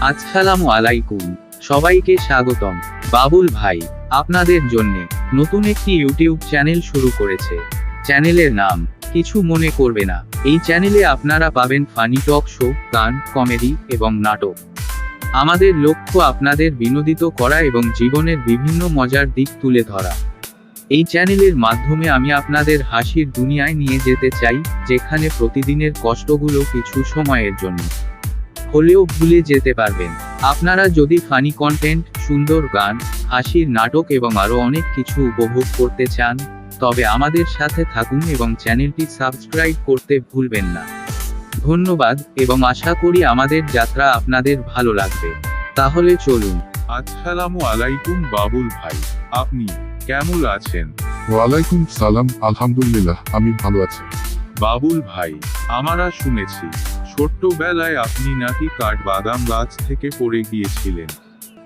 আসসালামু আলাইকুম, সবাইকে স্বাগতম। বাবুল ভাই আপনাদের জন্যে নতুন একটি ইউটিউব চ্যানেল শুরু করেছে। চ্যানেলের নাম কিছু মনে করবে না। এই চ্যানেলে আপনারা পাবেন ফানি টক শো, গান, কমেডি এবং নাটক। আমাদের লক্ষ্য আপনাদের বিনোদিত করা এবং জীবনের বিভিন্ন মজার দিক তুলে ধরা। এই চ্যানেলের মাধ্যমে আমি আপনাদের হাসির দুনিয়ায় নিয়ে যেতে চাই, যেখানে প্রতিদিনের কষ্টগুলো কিছু সময়ের জন্য হলেও ভুলে যেতে পারবেন। আপনারা যদি ফানি কন্টেন্ট, সুন্দর গান, হাসির নাটক এবং আরও অনেক কিছু উপভোগ করতে চান, তবে আমাদের সাথে থাকুন এবং চ্যানেলটি সাবস্ক্রাইব করতে ভুলবেন না। ধন্যবাদ এবং আশা করি আমাদের যাত্রা আপনাদের ভালো লাগবে। তাহলে চলুন। আসসালামু আলাইকুম বাবুল ভাই, আপনি কেমন আছেন? ওয়ালাইকুম সালাম, আলহামদুলিল্লাহ আমি ভালো আছি। বাবুল ভাই, আমরা শুনেছি ছোট্টবেলায় আপনি নাকি কাঠবাদাম গাছ থেকে পড়ে গিয়েছিলেন।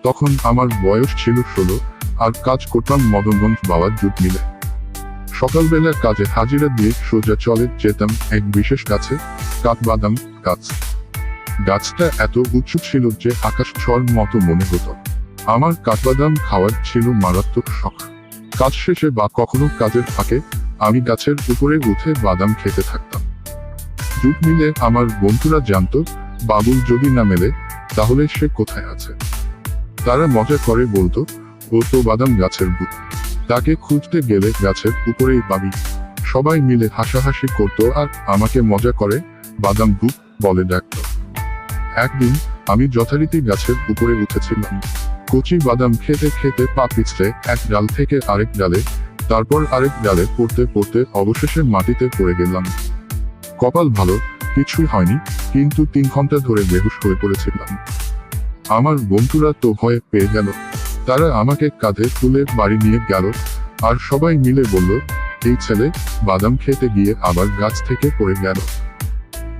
তখন আমার বয়স ছিল 16 আর কাজ করতাম মদনগঞ্জ বাবার জুট মিলে। সকালবেলা কাজে হাজিরা দিয়ে সোজা চলে যেতাম এক বিশেষ গাছে, কাঠবাদাম গাছ। গাছটা এত উঁচু ছিল যে আকাশ ছোঁয়ার মতো মনে হতো। আমার কাঠবাদাম খাওয়ার ছিল মারাত্মক শখ। কাজ শেষে বা কখনো কাজের ফাঁকে আমি গাছের উপরে উঠে বাদাম খেতে থাকতাম। জুট মিলে আমার বন্ধুরা জানতো বাবুল যদি না মেলে তাহলে সে কোথায় আছে। তারা মজা করে বলতো, ও তো বাদাম গাছের ভূত, তাকে খুঁজতে গেলে গাছের উপরেই পাবি। সবাই মিলে হাসাহাসি করতো আর আমাকে মজা করে বাদাম ভূত বলে ডাকতো। একদিন আমি যথারীতি গাছের উপরে উঠেছিলাম। কচি বাদাম খেতে খেতে পা পিছলে এক ডাল থেকে আরেক ডালে, তারপর আরেক ডালে পড়তে পড়তে অবশেষে মাটিতে পড়ে গেলাম। কপাল ভালো, কিছুই হয়নি, কিন্তু 3 ঘন্টা ধরে বেহুশ হয়ে পড়েছিলাম। আমার বন্ধুরা তো ভয়ে পেয়ে গেল। তারা আমাকে কাঁধে তুলে বাড়ি নিয়ে গেল আর সবাই মিলে বলল, এই ছেলে বাদাম খেতে গিয়ে আবার গাছ থেকে পড়ে গেল।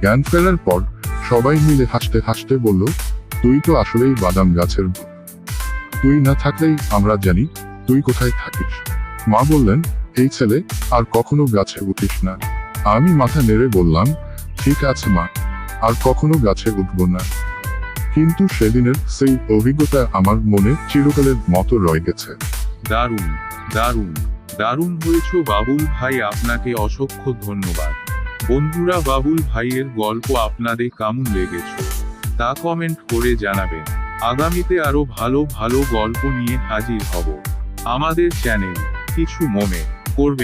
জ্ঞান ফেরার পর সবাই মিলে হাসতে হাসতে বলল, তুই তো আসলেই বাদাম গাছের ভূত। তুই না থাকলেই আমরা জানি তুই কোথায় থাকিস। মা বললেন, এই ছেলে আর কখনো গাছে উঠিস না। আমি মাথা নেড়ে বললাম, ঠিক আছে মা, আর কখনো গাছে উঠব না। কিন্তু সেদিনের সেই অভিজ্ঞতা আমার মনে চিরকালের মতো রয়ে গেছে। দারুণ দারুণ দারুণ হয়েছ বাবুল ভাই, আপনাকে অসংখ্য ধন্যবাদ। বন্ধুরা, বাবুল ভাইয়ের গল্প আপনাদের কেমন লেগেছে তা কমেন্ট করে জানাবেন। আগামীতে আরো ভালো ভালো গল্প নিয়ে হাজির হব। আমাদের চ্যানেল কিছু মনে করবেন